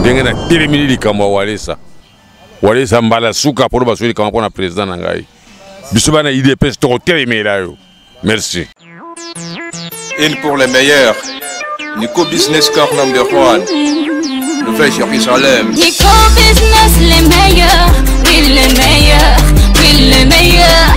ndengena telemini likambo walesa walesa mbala suka pour basoli kama pona président nangai biso bana IDPS to telemela yo merci. Une pour les meilleurs, Nico Business Car number 1, Nouvelle Jérusalem. Nico Business les meilleurs, oui les meilleurs, oui les meilleurs.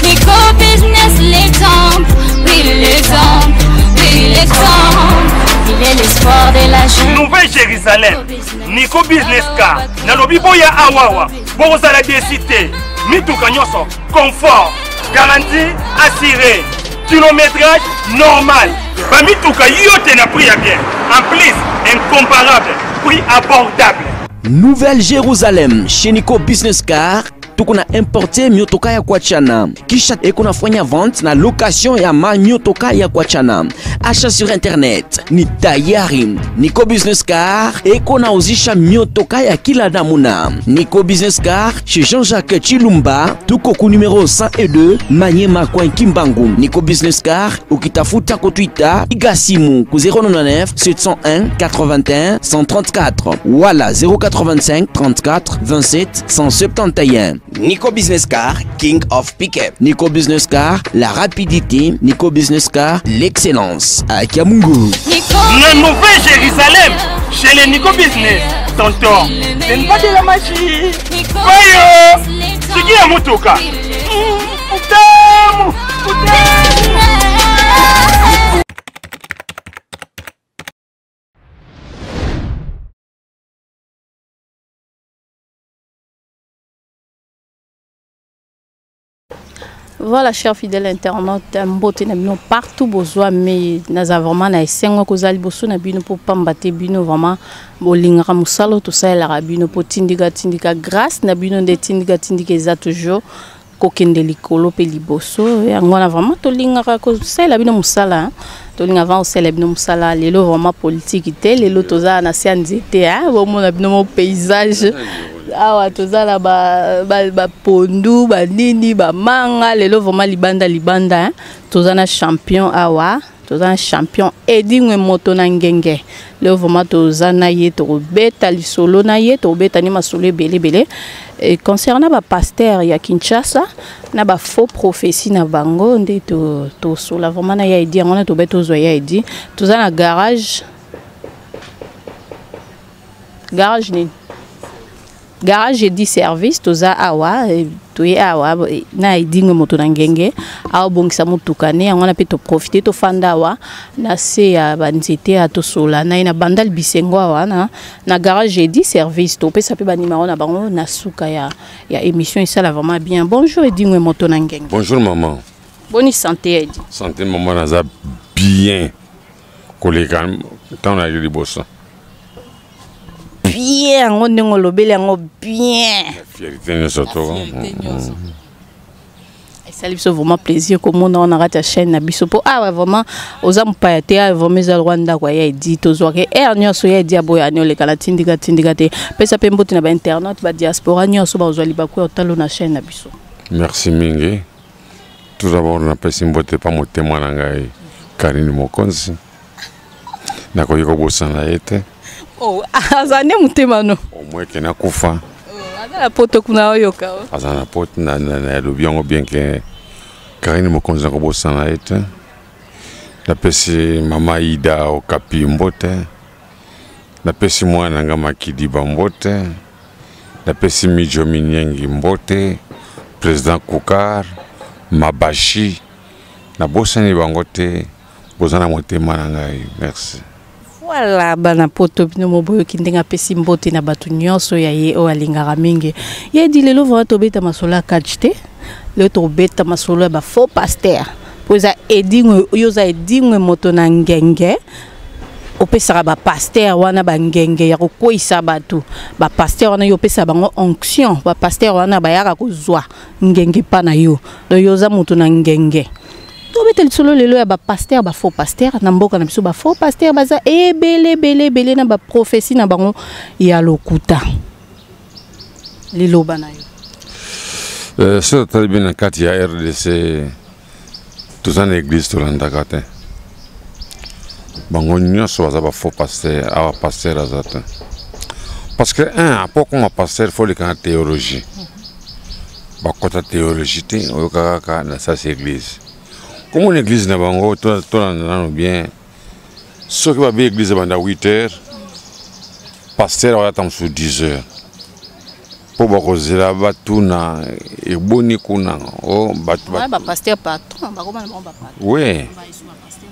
Nico Business l'exemple, oui l'exemple, oui l'exemple. Il est l'espoir de la jeune. Nouvelle Jérusalem, Nico Business Car, Nalobi Boya Awawa, Borosala Décité, Mituka Nyoso, confort, garantie assurée. Kilométrage normal. Bamituka yote na prix à bien. En plus, incomparable. Prix abordable. Nouvelle Jérusalem, chez Nico Business Car. Tukuna importe miotoka ya kuachana. Kisha ekuna fanya vente na location ya miotoka ya kuachana. Achat sur internet ni tayari. Nico Business Car ekuna uzisha miotoka ya kila namuna. Nico Business Car chez Jean-Jacques Chilumba. Tuko ku numéro 102 Manyema Coin Kimbangu. Nico Business Car ukitafuta ko Twitter igasimu ku 099 701 81 134 wala 085 34 27 171. Nico Business Car, King of Pickup. Nico Business Car, la rapidité. Nico Business Car, l'excellence. À Kiamungu. La Nouvelle Jérusalem, chez les Nico Business. Tonton, c'est pas de la magie. Voyons, c'est qui a Motoka? Putain, Voilà, chers fidèles internautes, mbote na bino partout besoin mais naza vraiment na esengo kozali boso na bino pour pambate bino vraiment bolingaka musalo to ça la bino pour tindika grâce na bino de tindika eza toujours kokende likolo pe liboso yango na vraiment to lingaka ko ça la bino musala to linga avant aussi la bino musala lelo vraiment politique te lelo toza na sianzete bon na bino paysage awa tozala ba pondu ba nini ba manga lelo vraiment libanda tozana champion awa tozana champion edingwe moto na ngenge lelo vraiment tozana ye to beta lisolo na ye to beta ni masolo belé et concernant ba pasteur ya Kinshasa na ba faux prophétie na bango nde to sola vraiment na ya idi ngona to beto zo ya idi tozana garage ni garage et dit service toza awa toye awa na idingo moto na ngenge awa bongisa mutukane ngona pe to profiter to fanda awa na se ya banzete a to sola na bandal bisengo awa na garage et dit service to pe sa pe ba numéro na bango na suka ya émission ça la vraiment bien. Bonjour idingo moto na ngenge. Bonjour maman. Bonne santé Edi. Santé maman naza bien. Collègue tant na li bossa. Bien, on est lobé bien. Fierté nous surtout. Ça lui fait vraiment plaisir comme on a raté la chaîne na bisopo. Ah ouais vraiment aux hommes pas été vraiment les Rwanda quoi il dit tous que ernio so ya dia boya ne le kala tindika te. Pesa pe mbote na ba internet ba diaspora nyo so ba ozali ba ko talo na chaîne na biso. Merci mingi. Tout d'abord na pesi mbote pa motema na ngai Karine Mokonzi. Na ko yiko bosana ete. Oh, azane mutema no. Omweke na kufa. Azana poto kuna oyoka. Azana poto na lobiongo bien que Karine Mokonzi ko bosana ete. Na pesi mama Ida Okapi mbote. Na pesi mwana ngama Kidiba mbote. Na pesi Mijo Minyengi mbote. Président Koukar Mabashi. Na bosani bangote bosana motema na ngai. Merci. Voilà, bana poto bino moboyo kindenga pesi mbote na batu nyonso ya ye o alingaka mingi. Ye di lelo va to beta masola kachite. Le to beta masola ba faux pasteur. Poza edingwe yoza edingwe moto na ngenge. Opesa ba pasteur wana ba ngenge ya ko koisa batu. Ba pasteur wana yo pesa bango onction. Ba pasteur wana ba yaka kozwa ngenge pa na yo. Do yoza moto na ngenge. Tobete solo lelo ya ba pasteur ba faux pasteur na mboka na biso ba faux pasteur baza ebele na ba prophétie na bango ya lokuta lelo bana yo so talibi na kati ya RDC tozana église tolandaka te bango nyonso baza ba faux pasteur awa pasteur azata Parce que, un, pour qu'on pasteur, il faut la théologie. Quand la théologie, ça c'est l'église. Comme une église, tout bien. Ceux qui vont bien l'église à 8 heures, pasteur va attendre sur 10 heures. Pour que là-bas, tout na et boni kuna. Oh, pasteur patron, oui.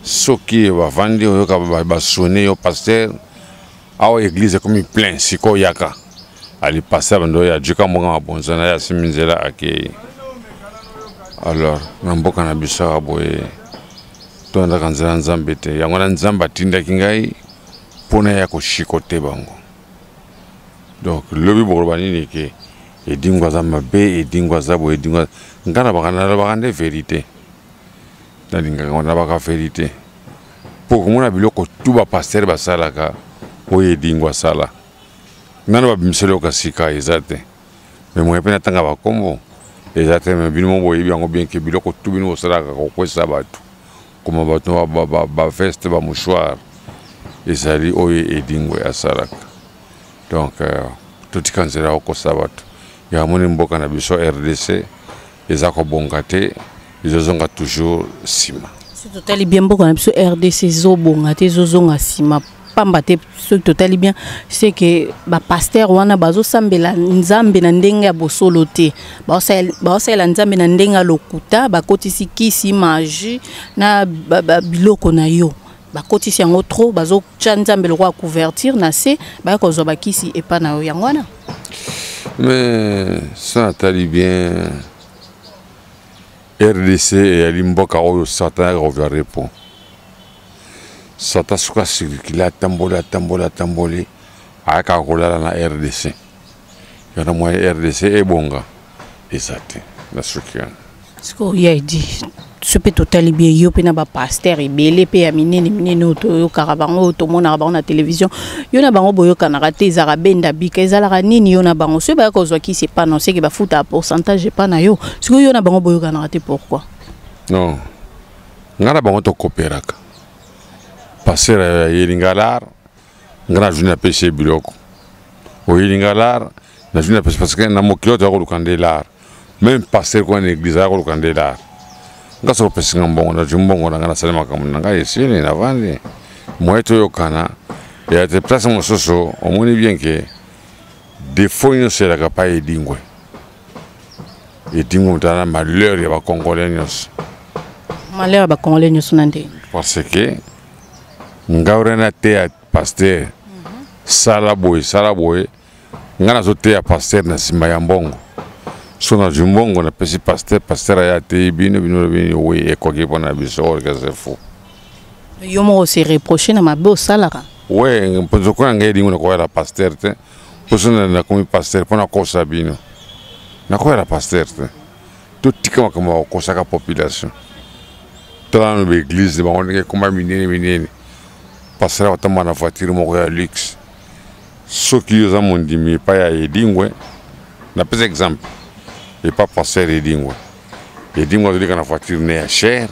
Ceux qui vont vendre, va sonner au pasteur. À l'église comme plein si quoi yaka ali passer bando ya jika monga bonzana ya siminzela ake alors namboka na bisaka boye tonda kanzela nzambe te yango na nzamba tinda kingai pona ya ko shikote bango donc lobi borobani ni ke edingwa za mabe edingwa za boye edingwa ngana bakana vérité ndalinga ngona baka vérité pour mona biloko tuba pasteur basalaka oye dingwa sala nana ba bimselo kasika ezate mais moi pena tanga ba kombo ezate mais bino boye biango bien ke biloko tout bino sala ko kwesa batu comme batu ba veste ba mouchoir ezali oye edingwa asala donc tout kanzela ko sabatu ya moni mboka na biso RDC ezako bongate izozonga toujours sima c'est totalement bien mboka na biso RDC zo bongate zozonga sima pambate ce totalement bien c'est que ba pasteur wana bazo sambela nzambe na ndenga bosolote ba osala nzambe na ndenga lokuta ba kotisi kisi magie na biloko na yo ba kotisi yango trop bazo tcha nzambe le roi couverture na se ba ko zo ba kisi epa na yo yangwana mais ça tali bien RDC et alimboka oyo Satan revient répond Satan suka circula tamboli aka kolala na RDC yana mo RDC e bonga exact na sukian siko ya di super totalement bien yo pena ba pasteur ebele pe ya minene to karabango to mona ba na télévision yo na bango boyo kanaka te ezara benda bika ezala nini yo na bango so ba ko zwa ki c'est pas non c'est que ba futa pourcentage pas na yo siko yo na bango boyo kanaka te pourquoi non ngara bango to coopéraka passer yelingalar ngana juna pêcher biloko o yelingalar na juna pêcher parce que na mokilo to ko kandelar même passer ko na église ko kandelar ngaso pêcher ngambongo na jumbongo na ngana salema kam na ngai sile na vande moeto yokana ya te place mo soso o moni bien que des fois nous c'est la capacité d'ingwe et dingo tana malheur ya ba congolais nyos malheur ba congolais nyos nande parce que ngaurena te pasteur sala boy ngana zo te pasteur na simba ya mbongo so na jumbongo na pesi pasteur ya te bino we e ko ke pona biso que c'est fou yo mo se reprocher na mabe sala ka ouais mpozo ko ngai dingo na ko era pasteur te poso na komi pasteur pona ko sabino na ko era pasteur te tout tika kama ko saka population dans l'église ba on ke kuma minene passer à tomber na voiture montréal luxe ceux qui ont mon dimi pas ya edingwe na par exemple et pas passer edingwe de la voiture n'est cher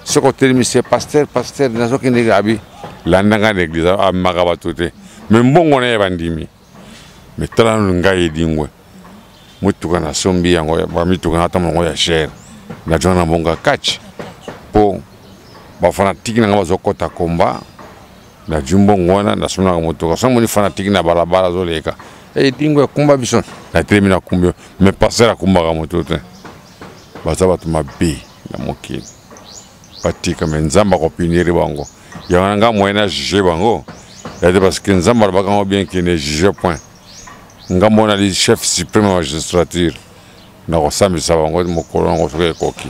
ce côté monsieur pasteur na zo kende gabi landanga l'église a magaba toté mais mbongo na bandimi mais tala nga edingwe mutuka na sombi yango ba mituka na tamongo ya cher na jona mbonga catch po ba fanatique na bazo kota komba na jumbo ngwana na sona moto ka somo ni fanatique na balabala zoleka e dingwe kumba bison na termina kumbio me passer kumba ka moto te baza batu mabe na mokili patika menzamba ko piniri bango ya nga moyena juger bango et parce que nzamba ba ka bien qui ne juge point nga mona li chef suprême magistrature na ko sambisa bango mo kolongo soke koki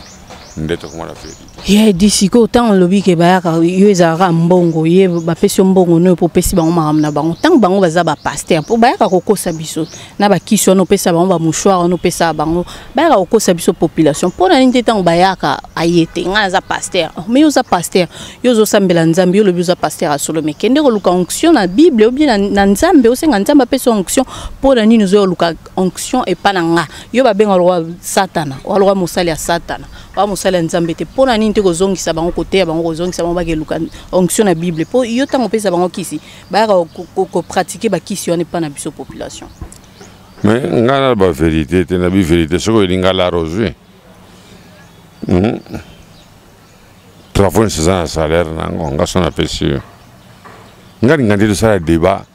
ndeto kuma la feri ye d'ici ko tant lobi ke ba ka yo ezara mbongo ye ba pesi mbongo no po pesi bango maram na bango tant bango baza ba pasteur po ba ka kokosa biso na ba kiso no pesa bango ba mouchoir no pesa bango ba ka kokosa biso population po na nte tant ba ya ka ayete nga za pasteur mais yo za pasteur yo zo sambela nzambe yo lobi za pasteur asolo me kende ko luka onction na bible ou bien na nzambe o senga nzamba pesa onction po na nini zo luka onction e pa na nga yo ba benga roi satana o roi mosali ya satana wa musala nzambe te pona nini te kozongisa bango côté bango kozongisa bango bakeluka onction na Bible po yo tango pesa bango kisi ba ko pratiquer ba kisi on pas na biso population. Mais ngana ba vérité te na bi vérité soko linga la rosée. Travaux c'est un salaire nango ngaso na pesi. Ngani ngandi ça débat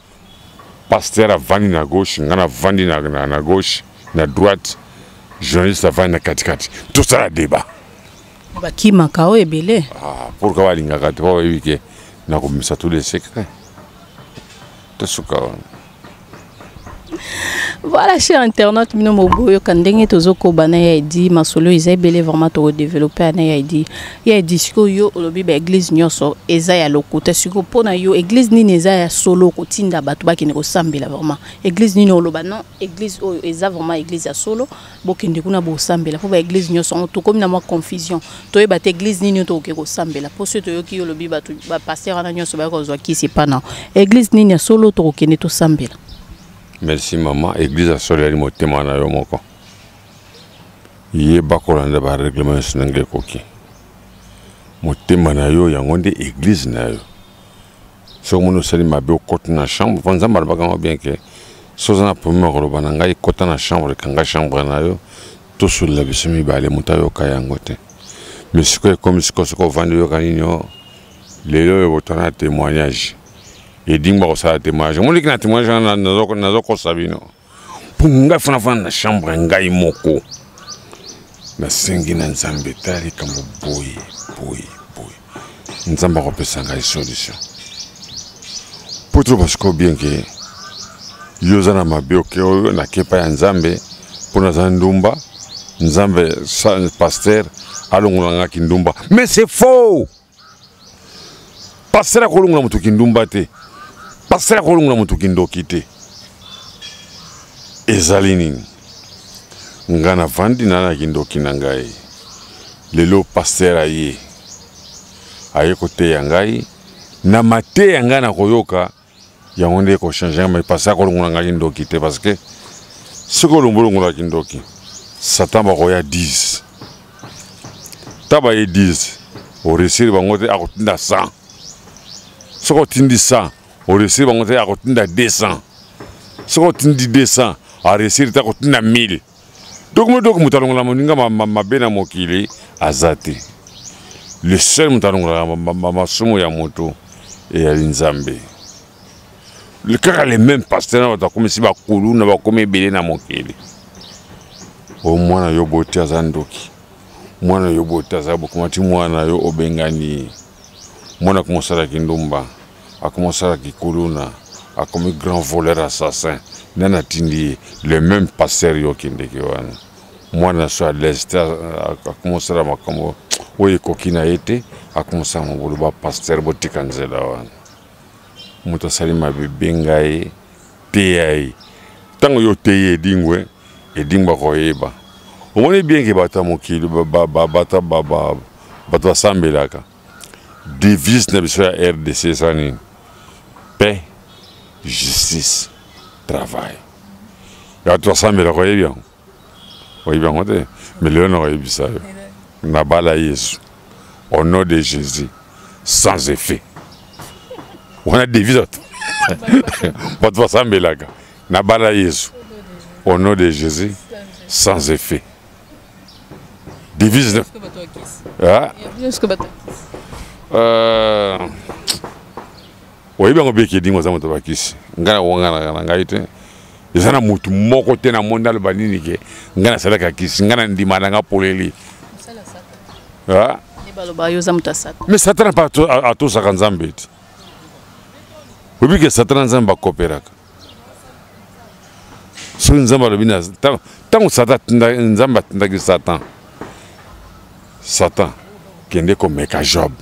pasteur a vandi na gauche ngana vandi na gauche na droite journaliste a vandi na katikati tout ça la débat. Ba ki makao ebele. Ah pourquoi balinga kati ba wiki na komisa tous les secrets. Tasuka. Voilà, cher internaute, mino moboyo kandenge tozoko bana ya dit masolo izebele vraiment to développer na ya dit siko yo olobi ba église nyoso eza ya lokuta siko pona yo église nini eza ya solo kotinda bato bakini ko sambela vraiment église nini oloba non église o eza vraiment église ya solo bokende kuna bo sambela po ba église nyoso to comme na moi confusion to yeba te église nini to ko sambela po so to yo ki olobi bato ba pasteur na nyoso ba ko zwa ki c'est pas non église nini ya solo to kokende to sambela. Merci maman, église a solari motema na yo moko. Ye bakolanda ba règlement sinangle koki. Motema na yo yangonde église na yo. So mono sali mabe okoti na chambre, vanza marabaka bien que sozana premier roba na ngai kota na chambre kanga chambre na yo to sur la bisimi ba le mutayo kayangote. Mais ce que comme ce que vendre yo kanino lelo yo botana témoignage. Et dimba ko sa témoignage mon likina témoignage na zoko sabino punga fana na chambre ngai moko na sengi na nzambe tali kamo boy nzamba ko pesa ngai solution potro parce que bien que yozana mabio ke na kepa ya nzambe pona za ndumba nzambe pasteur alongolanga kindumba mais c'est faux pasteur akolongola mutu kindumba te pasteur kolungula mutu kindoki te ezali nini ngana vandi na kindoki na ngai lelo pasteur aye kote ya ngai na mate ya ngai na koyoka yango nde ko changer mais pasteur kolungula ngai kindoki te parce que siko longolongola kindoki satan ba koya 10 taba ye 10 o resiri bango te akotinda 100 soko tindi 100 au récit on a à 200 ce qu'on dit 200 à récit à 1000 donc mutalonga la moninga ma bena mokili azati le seul mutalonga ma sumo ya moto et ya nzambe le cas les mêmes pasteurs va comme si ba kulu na ba comme belé na mokili o mwana yo boti azandoki mwana yo boti azabu kumati mwana yo obengani mwana kumosala kindumba a commencé à Kikuluna, a comme grand voleur assassin. Nana tindi le même pasteur yo kindekiwana. Moi na so à l'est a commencé à makambo oye kokina été a commencé à mobuluba pasteur botikanzela wana. Muto salima bengai teyai. Tango yo teye dingwe e dingba ko yeba. On est bien que bata mokili bata sambelaka. Devise na biso ya RDC sani. Paix, justice, travail. Il y a 300 000 euros, bien. Oui, bien, mais le nom est bizarre. Nabala Jésus, au nom de Jésus, sans effet. On a des visotes. Pas 300 000 euros. Nabala Jésus, au nom de Jésus, sans effet. Devise. Oui, bien, on peut dire que nous avons bakisi. Ngana wangana ngaite. Ezana mutu moko te na mondal banini ke. Ngana sala ka kisi, ngana ndimana nga poleli. Ah. Mais Satan pas à tout ça quand Nzambe. Oui, bien que Satan Nzamba coopéraka. So Nzamba le bina. Tant Satan Nzamba ndaki Satan. Satan kende ko meka Job.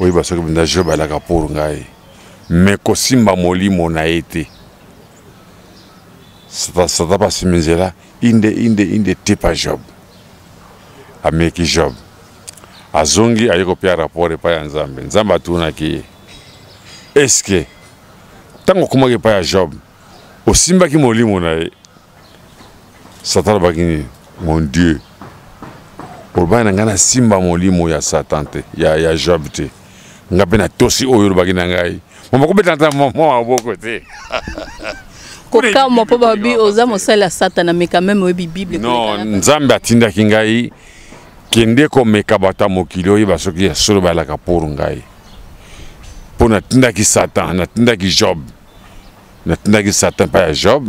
Oui, parce que je suis là pour ngai. Mais ko simba molimo na été. Ça t'a pas simé là. Inde type Job. Ameki Job. Azongi ayeko pia rapport pa ya Nzambe. Nzamba tuna ki. Est-ce que tango kuma ke pa ya Job. O simba ki molimo na e. Satan ba kini mon Dieu. oloba na ngana simba molimo ya Satan te ya Job te ngape na tosi oyo lobaki na ngai mama kobetanta mama maboko te kokama po babi oza mosala ya Satan mais quand même oyebi Bible non nzambe atindaki ngai kende komeka bata mokili oyo basoki ya solo balaka pour ngai po natindaki Satan natindaki Job natindaki Satan pa ya Job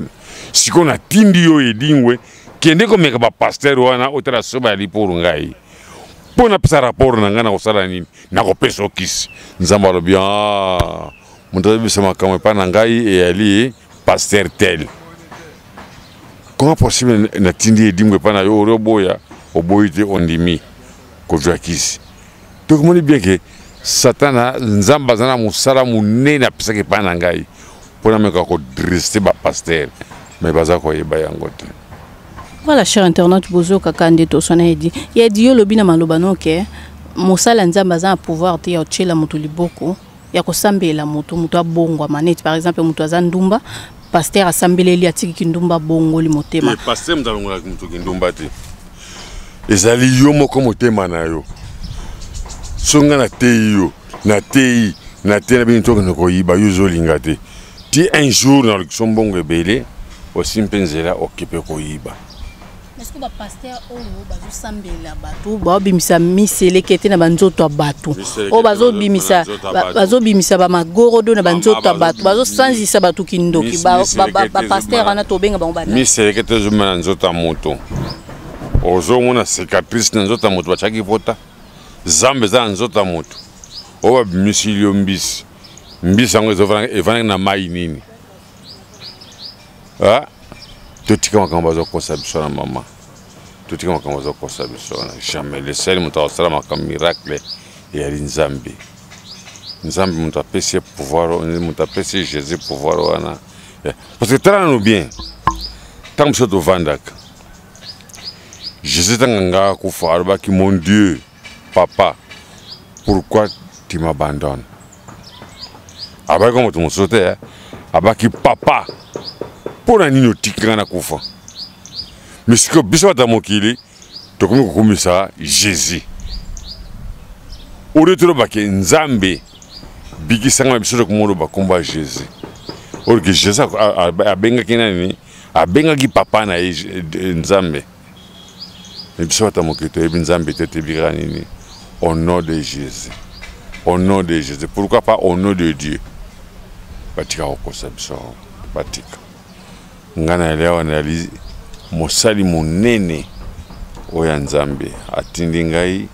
siko natindi yo edingwe kende komeka ba pasteur wana otala soba ali pour ngai po na pesa rapport na ngana kosala nini na kopesa okisi nzambe alobi moto bisa makambo pa na ngai e ali pasteur tel comment possible natindi edingwe pa na yo boya oboyite ondimi kozwa kisi donc moni bien que Satana nzamba zana musala munene apesaki pa na ngai pona meka ko drester ba pasteur mais baza ko yeba yango te. Voilà, cher internaute, bozo kakande to sona edi. Ya di yo lobi na maloba no ke mosala nzamba za pouvoir te ya tshela mutu liboko ya kosambela mutu abongwa maneti par exemple mutu aza ndumba pasteur asambeleli atiki kindumba bongo li motema. Pasteur mzalonga mutu kindumba te. Ezali yo moko motema na yo. Songa na tei yo, na tei na binto ko yiba yo zolinga te. Ti un jour dans le sombongo ebele aussi mpenzela occupé ko yiba. Est-ce que ba pasteur oyo bazo sambela bato ba bimisa misele kete na banzoto bato o bazo bimisa ba magorodo na banzoto bato bazo sanzisa bato kindoki ba pasteur ana to benga ba bana misele kete zo mana nzoto moto ozo mona cicatrice na nzoto moto bachaki pota zambe za nzoto moto o ba misilio mbisi yango evana na mai nini totika makambo bazo kosa biso na mama totika makambo bazo kosa biso na jamais le seul mutu asala makambo miracle ya nzambe mutu apesi pouvoir mutu apesi Jésus pouvoir wana parce que tala no bien tant que to vandaka Jésus tanga kufa alobaki mon Dieu papa pourquoi tu m'abandonnes abaki comme tu me sautais abaki papa pour nini otikanga na kufa mais siko biso bata mokili tokomi kokomisa Jésus ore tolobaki nzambe bikisanga biso tokomona bakomba Jésus or que Jésus abengaki nani abengaki papa na nzambe mais biso bata mokili toyebi nzambe te tebika nini au nom de Jésus au nom de Jésus pourquoi pas au nom de Dieu batika kokosa biso batika ngana leo anali mosali monene oya nzambe atindi ngai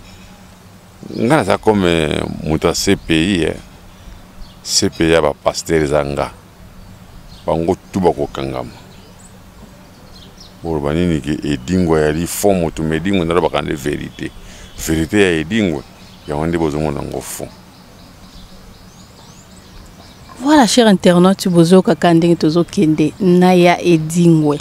ngana za comme muta CPI CPI ya ba pasteur zanga bango tuba ko kangama bolo banini ki edingwa ya li fond mutu medingwa na ba kande vérité ya edingwa ya wande bozomona ngofo. Voilà, cher internaute, bozo kakande tozo kende naya edingwe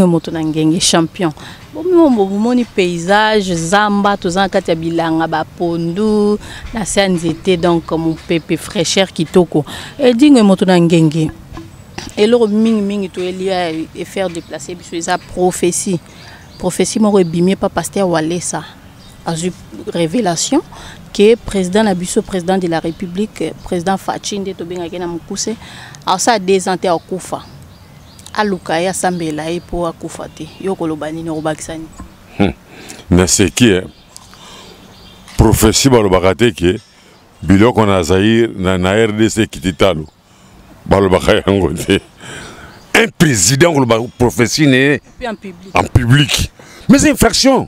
moto na ngenge champion bomoni paysage zamba toza kati ya bilanga ba pondu na sanzete donc mon pepe fraîcheur kitoko edingwe moto na ngenge eloro mingi to elia et faire déplacer biso eza prophétie moko ebimie pa pasteur Walesa azu révélation que président Nabiso, président de la République, président Fachinde Tobenga na Mukuse, a ça des anté à Koufa. A Lukaya Sambela pour Akoufate. Yoko Lobani no Bakisani. Mais c'est qui est prophétie balobakate qui biloko na Zaïre na RDC kititalo. Balobakaya ngote. Un président ko prophétie né en public. Mais c'est infraction.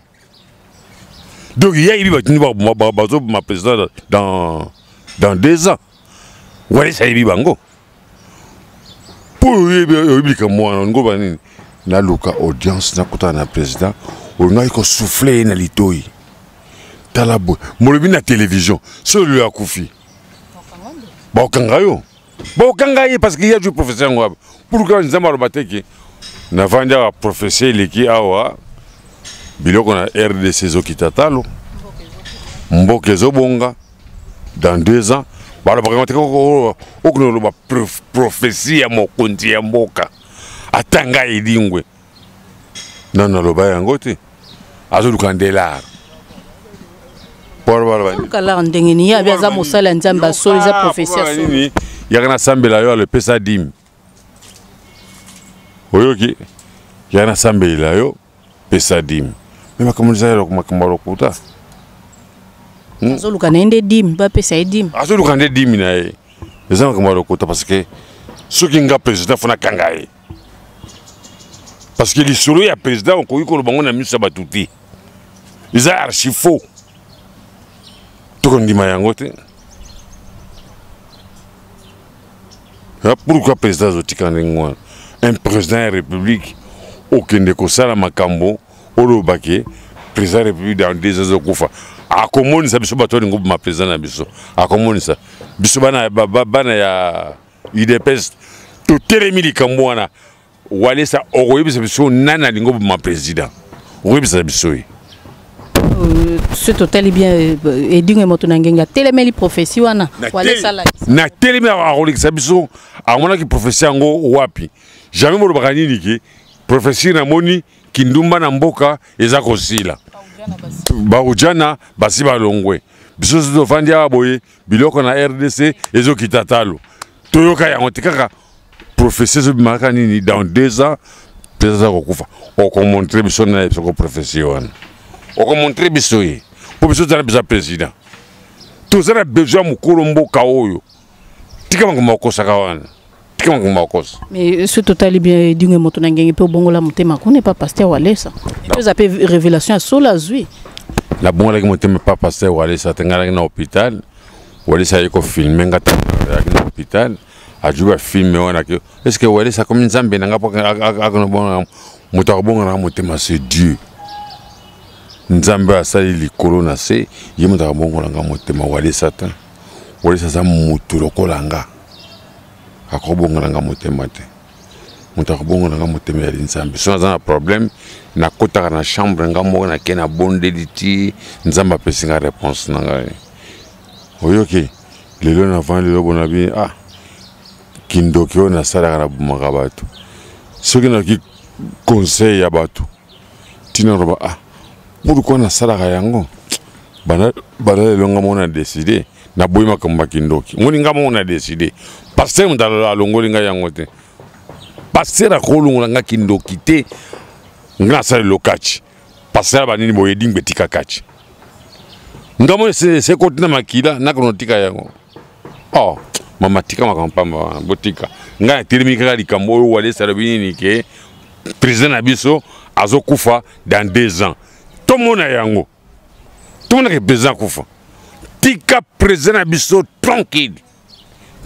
Donc il y a eu ma président dans 2 ans. Voilà ça y bango. Pour que moi on na luka audience na kota na président on a ko souffler na litoi. Talabo molobi na télévision sur lui a koufi. Ba kangayo. Ba kangaye parce qu'il y a du professeur ngwa. Pour que nzamba robateki na vanja professeur leki awa biloko na RDC zokitatalo mboke zobonga dans 2 ans bala bakamata okuno ba prophétie ya mokonzi ya mboka atanga edingwe nana loba yango te azoluka ndelar kala ndengeni ya biaza mosala nzamba solo za professeur solo ya kana sambela yo le pesa dim oyoki ya kana sambela yo pesa dim mais makambo za yo makambo kuta azoluka nende dim ba pesa dim azoluka nende dim na ye eza makambo kuta parce que soki nga président fona kangaye parce que lisolo ya président on ko bango na miso batuti eza archi faux tout ndima yango te pourquoi président zotika ndengwa un président de la république okende kosala makambo olobake président de la république dans 2 ans kufa akomonisa biso bato ngo ma président na biso akomonisa biso bana ya UDPS to telemi likambo wana walesa okoyebisa biso nana lingo ma président okoyebisa biso ce total bien edinga moto nangenga telemeli prophétie wana walesa la na telemi akolekisa biso amona ki prophétie yango wapi jamais mo bakanini ki prophétie na moni kindumba na mboka eza kosila baujana basi balongwe biso zo vandia boye biloko na RDC ezo kitatalo toyoka yango tikaka prophétie zo bimaka nini dans 2 ans pesa kokufa oko montrer biso na biso ko prophétie wana oko montrer biso ye po biso za biso président to za besoin mukuru mboka oyo tika ngoma okosaka wana tika ngoma okosa mais ce total bien dingue moto nangenge pe bongola mutema ko n'est pas pasteur walesa ils appellent révélation à sola zui la bongola mutema pas pasteur walesa tengala na hôpital walesa yiko filmer ngata na hôpital ajuba filme wana ke est-ce que walesa comme nzambe nanga po akono bonga muta bonga na mutema c'est Dieu nzambe asali likolo na se ye muta bongo nga mutema walesa ta walesa za mutu lokolanga akobonga nga mutema te muta bongo nga mutema ya nzambe so za problème na kota na chambre nga mo na kena bonde liti nzamba pesinga réponse nanga oyoki lelo na van lelo bonabi kindokyo na sala na bumaka bato soki na ki conseil ya bato tina roba pourquoi na sala yango bana lelo nga mona décider na boyima kamba kindoki ngoni nga mona décider pasteur ndala longoli nga yango te pasteur akolunga nga kindoki te nga sala lokachi pasteur banini boye dingbe tika kachi ngamo se kotina makila na konotika yango mama tika makampamba botika nga telemi kaka likambo oyo walesa binini ke président na biso azokufa dans 2 ans tomona yango tomona ke président kufa tika président na biso tranquille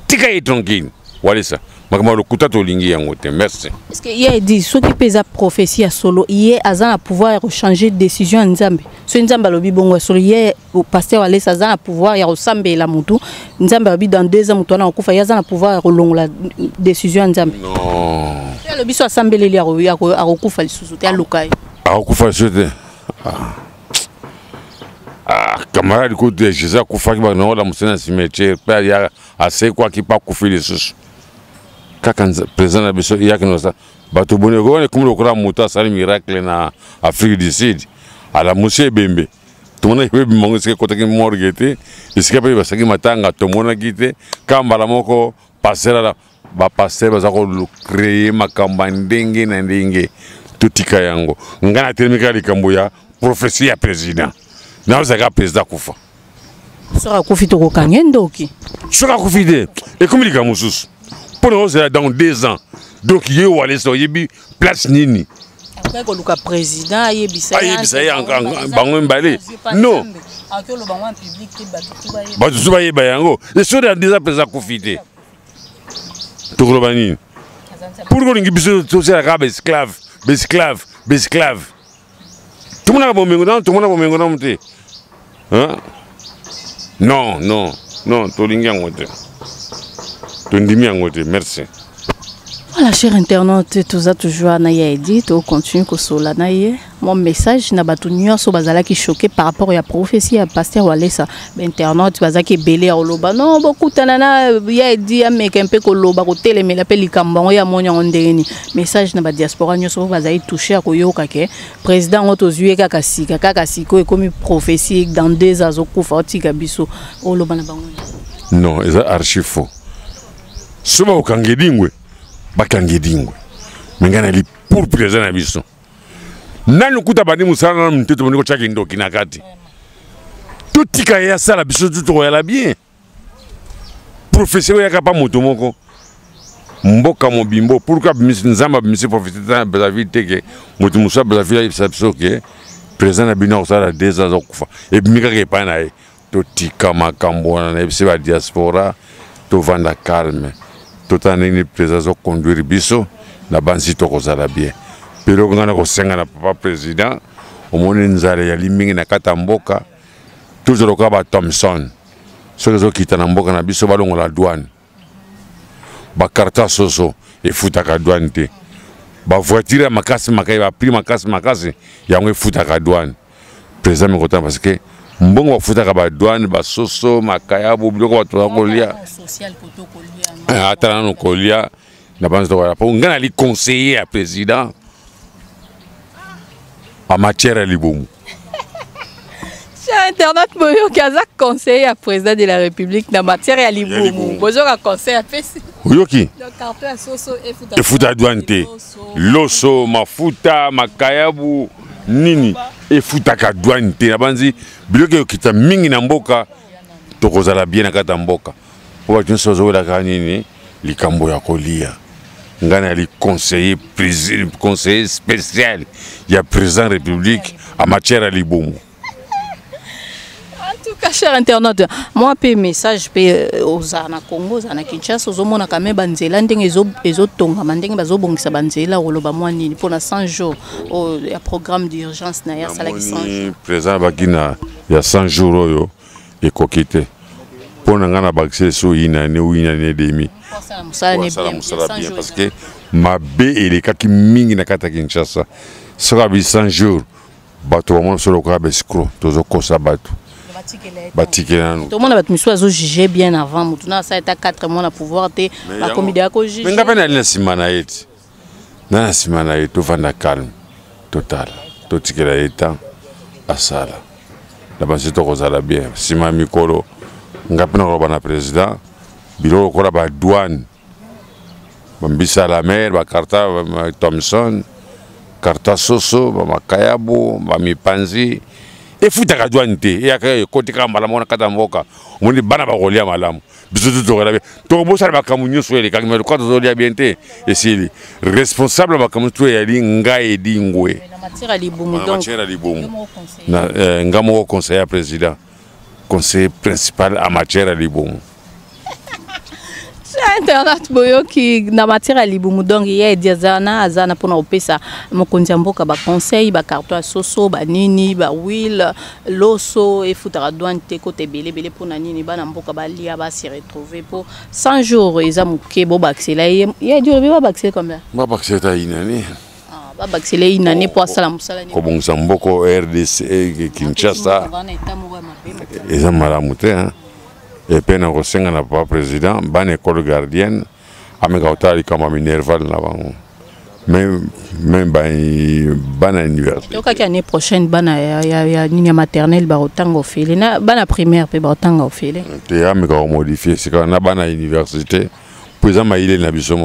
tika est tranquille walesa makambo lokuta to lingi yango te merci est-ce que il a dit ce qui pesa prophétie à solo il a pouvoir changer de décision en nzambe so nzambe lobi bongo solo il au pasteur walesa a pouvoir ya osambe la mutu nzambe lobi dans 2 ans mutu na okufa ya na pouvoir rolongola décision en nzambe non ya lobi so asambele li ya okufa lisusu te alukai akufa lisusu camarade ko de Jésus akufa ki ba na la musena cimetière pa ya ase kwa ki pa kufi lisusu kaka président na biso yaki no sa bato bone ko ne kumlo kora muta sali miracle na Afrique du Sud ala musie bembe tumona ibe bimongo sike kotaki morgete isike pe basaki matanga tomona kite kambala moko passer ba passer baza ko créer makamba ndenge na ndenge tutika yango ngana termika likambo ya prophétie ya président na uzaka président kufa sera kufito ko kangendoki sera kufide et comme lika mususu pour nous c'est dans 2 ans donc yé walé so yebi place nini après ko luka président yebisa bango mbale non akolo bango en public te batu tuba yeba yango et so dans 2 ans président kufite to globani pour ko ngi biso to c'est la esclave tout le monde a bon mengo tout le monde a bon mengo na mute hein non to lingi yango te to ndimi yango te merci. Voilà, chers internautes, tout ça toujours na ya edit, on continue ko sola na ye. mon message na batu nyonso bazala ki choqué par rapport à la prophétie à pasteur Walesa internaute baza ki belé à loba non beaucoup tanana ya dit ameka un peu ko loba ko teleme la peli kambango ya monya ondeni message na ba diaspora nyonso bazali touché ko yoka ke président otozue kaka siko e comme prophétie dans 2 ans okufa otika biso o loba na bango non eza archi faux soba okangedingwe bakangedingwe mengana li pour président na biso nani kuta bani musala na mteto boniko chaki ndoki na kati totika ya sala biso tuto ya la bien professeur ya kapa moto moko mboka mobimbo pourquoi nzamba bimisi professeur Brazzaville teke moto musa Brazzaville sa biso ke président na bino sala 2 ans okufa et bimika ke pa na totika makambo na bise ba diaspora to vanda calme totaneni président conduire biso na bansi to kozala bien pero ngana ko senga na papa président omoni nzale ya limingi na kata mboka toujours ko ba Thompson so zo kita na mboka na biso balongo la douane ba karta soso e futa ka douane te ba voiture makasi makai ba prix makasi yango e futa ka douane président me content parce que mbongo ba futa ka ba douane ba soso makaya bo biloko ba to kolia social koto kolia atana no kolia na banze to wala po ngana li conseiller à président en matière à Liboumou. Cher internet, Boyo Kazak conseiller à président de la République en matière à Liboumou. Bonjour à conseiller à PC. Oyoki. Donc carton à soso et futa douante. Loso, mafuta, makayabu, nini et futa ka douante. Na banzi biloke okita mingi na mboka to kozala bien na kata mboka. Po ba tunso zo la kanini likambo ya kolia. Ngana li conseiller spécial il y a président République en matière à Liboumou. En tout cas, cher internaute, moi pe message pe ozana Congo, ozana Kinshasa, ozomona kame banzela ndenge ezotonga mandenge bazobongisa banzela oloba mwa nini pona 100 jours au programme d'urgence na ya salaki 100 jours. Président bakina il y a 100 jours oyo ekokite. Pona ngana bakse so ina ne demi. Parce que ma bé et les cas qui mingi na kata Kinshasa sera 100 jours bato mon solo ka bescro tozo kosa bato batikela tout le monde va miso azo juger bien avant mutuna ça était 4 mois na pouvoir te la comité a ko juger mais ngapena na simana yeti na simana yetu vanda calme total totikela eta asala la banse to kozala bien sima mikolo ngapena ko bana président biro ko ba douane bambisa la mer ba karta Thompson karta soso ba makayabo ba mipanzi e futa ka douane te e aka kotika malamu na kata mboka moni bana ba kolia malamu biso to relabe to bo sala ba kamunyo so ele ka me ko to zolia bien te et c'est responsable ba kamunyo to ya linga e dingwe na matière Liboumou donc matière Liboumou na ngamo conseiller président conseiller principal en matière Liboumou. Internet boyo ki na matière à Liboumou donc il y a des azana pour opesa mokonzi mboka ba conseil ba carton soso ba nini ba will loso et futara douane te côté belé pour na nini ba na mboka ba lia ba se retrouver pour 100 jours ezamuke bo ba accélérer il y a dur ba accélérer combien ba accélérer inani ba accélérer inani pour sala musala ni ko bonza mboko RDC Kinshasa ezamala muté hein. Et puis, on a un président, une école gardienne, avec un Minerval là-bas. Même une université. Donc, l'année prochaine, il y a une maternelle, une primaire, il y a une file. Il y a modifié. C'est quand on a une université, puis on a une biso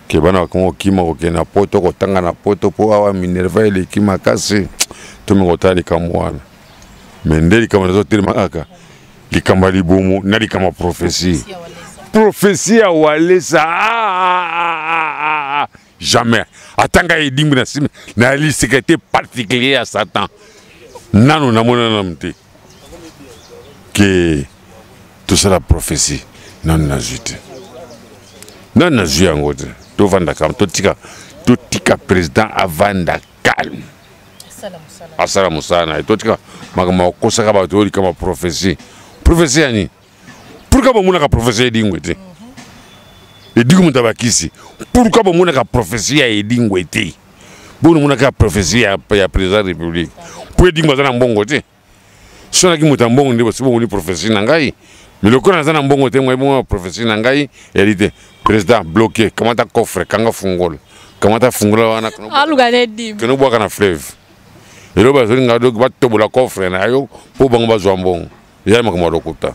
que bana ko kima ko na poto ko tanga na poto po awa Minerval et kima kasi to me kotali kamwana. Mais ndeli kama zo aka. Likamba Liboumou na likamba prophétie à Walesa jamais atanga edimbu na sim na li secrétaire particulier à Satan nano na mona namte que tout ça la prophétie non na jute non na juangote to vanda kam to tika président avanda calme asala musana to tika magama kosaka ba to likamba prophétie. Prophétie ani. Pourquoi bon mona ka prophétie edingwete? Edingu mutabakisi. Pourquoi bon mona ka prophétie ya edingwete? Bon, on a qu'à prophétie à président de la République. Pour dire que je bon côté. Si on a qui m'a bon, on est bon prophétie nangai. Mais le corps n'a bon côté, moi bon prophétie nangai. Elle dit président bloqué. Comment t'as coffre? Kanga fungol. Comment t'as fungol? Ah, le gars dit. Que nous bois qu'un fleuve. Et là, bah, on a donc battu pour la coffre. Na yo pour bon besoin bon. Il y a comment le côté.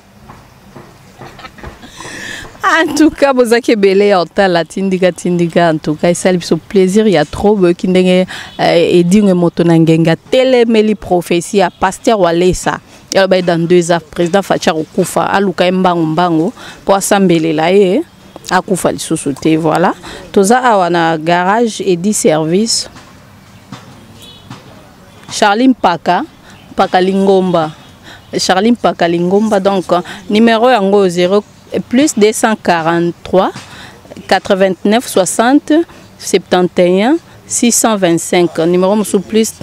En tout cas, vous avez belé en la tindika. En tout cas, ça lui fait plaisir. Il y a trop de qui n'ont et dit que motonangenga téléméli prophétie à pasteur Walesa. Il y a dans 2 ans, président Facha Okufa, Aluka Mbango, pour assembler là et Akufa le sous-souté. Voilà. Tout ça, on a garage et 10 services. Charline Paka Lingomba. Charline Paka Lingomba, donc numéro 0 plus 243 89 60 71 625 numéro sous plus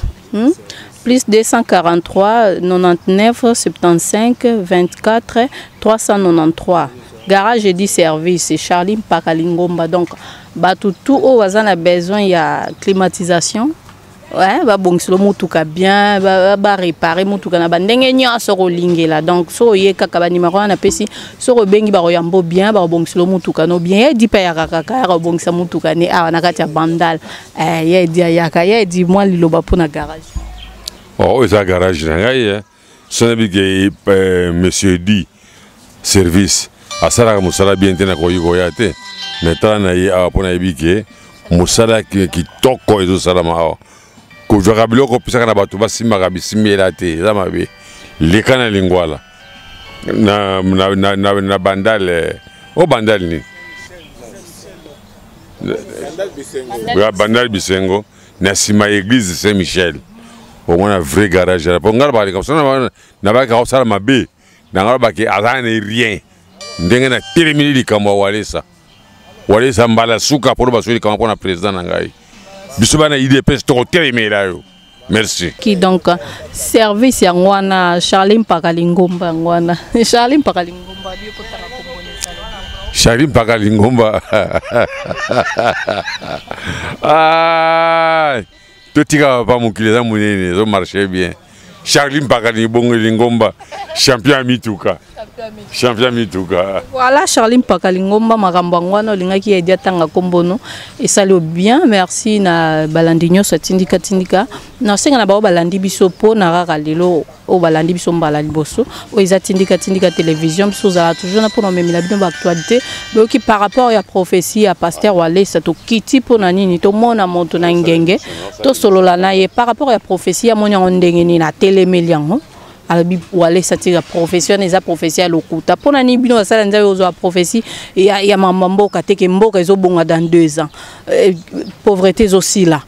243 99 75 24 393 garage et 10 services Charline Pakalingomba. Donc tout au a besoin il y a climatisation. Ouais, bah bon, c'est le mutuka bien, bah réparer mutuka na bandenge nya soro lingela. Donc so ye kaka ba numéro na pesi soro bengi ba royambo bien, ba bon c'est le mutuka no bien. Di pa ya kaka ya bon sa mutuka ne a na kati ya bandal. Ye di ya ka ye di moi liloba pour na garage. Oh, ça garage na ngai. Ce n'est que monsieur dit service. Asara musala bien tena ko yigo yate. Meta na yi a pona ibike musala ki toko ezo salama. Ko joga biloko pisa kana batu basimba kabisimela te za mabe lekana lingwala na bandal o bandal ni bandal bisengo na sima église Saint-Michel o mona vrai garage la ponga ba comme ça na ba ka osala mabe na ngala ba ki azana rien ndenge na telemili likamwa Walesa mbala suka pour basuli kama pona président nangai. Merci. Qui donc service ya ngwana Charline Pakalingomba ngwana Charline Pakalingomba dio kotaka komonesa Charline Pakalingomba ah totika pa mukileza munene zo marcher bien Charline Pakalingomba champion mituka. Champion mituka. Voilà Charline Pakalingomba makambo ngwana lingaki edia tanga kombono et ça le bien merci na balandinyo sa tindika na senga na ba balandi biso po na raka lelo o balandi biso mbala liboso o eza tindika télévision biso za toujours na pour no memela bino ba actualité donc par rapport à prophétie à pasteur Walesa to kiti po na nini to mona moto na ngenge to solola na ye par rapport à prophétie ya monya ndenge ni na télémeliango alabi Walesa tira profession eza profession lokuta pona ni bino sala nzayo ozo prophétie ya mamambo kateke mboka ezo bonga dans 2 ans pauvreté aussi là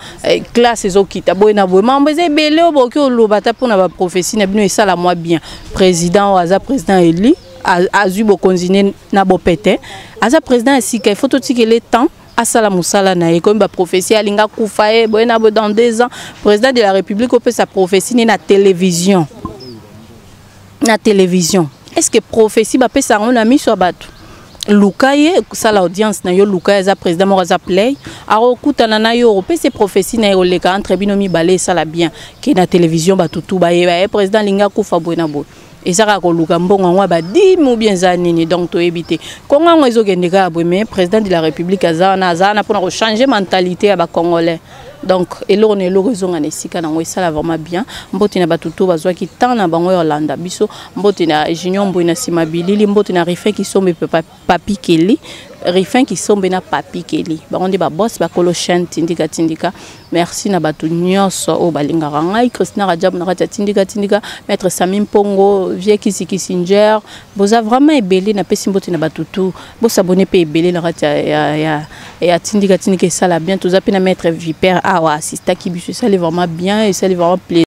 classe ezo kita boyna boy mambo eza belé oboki olobata pona ba prophétie na bino esala moi bien président aza président Eli azu bokonzine na bopete aza président asika il faut tout que le temps asala musala na ye comme ba prophétie alinga kufa e boyna bo dans 2 ans président de la République opé sa prophétie na télévision. Na télévision est-ce que prophétie ba pesa on a mis sur bateau Lukaye ça l'audience na yo Lukaye za président moraza play arokutana na yo pesa prophétie na yo leka entre binomi balé ça la bien qui na télévision ba tutu ba ye président linga kufa boina bo et ça ka ko luka mbongo ngwa ba di mu bien za nini donc to éviter konga ngwezo kendeka bo mais président de la République azana pour changer mentalité ya ba congolais. Donc elo ne lo raison na esika na ngwe sala vraiment bien mboti na batutu bazwa ki tana bango Yolanda biso mboti na junior mbo na simabilili mboti na Rifin qui sombe papi Kelly Rifin qui sombe na papi Kelly bango ba boss ba kolo chaîne tindika merci na batu nyonso o balinga rangai Christina Rajab na kata tindika maître Samim Pongo vie Kisinger boza vraiment ebele na pesi mboti na batutu bo s'abonner pe ebele na kata ya tindika sala bien tous apena maître Viper. Ah ouais, c'est ça qui est vraiment bien et ça est vraiment plaisir.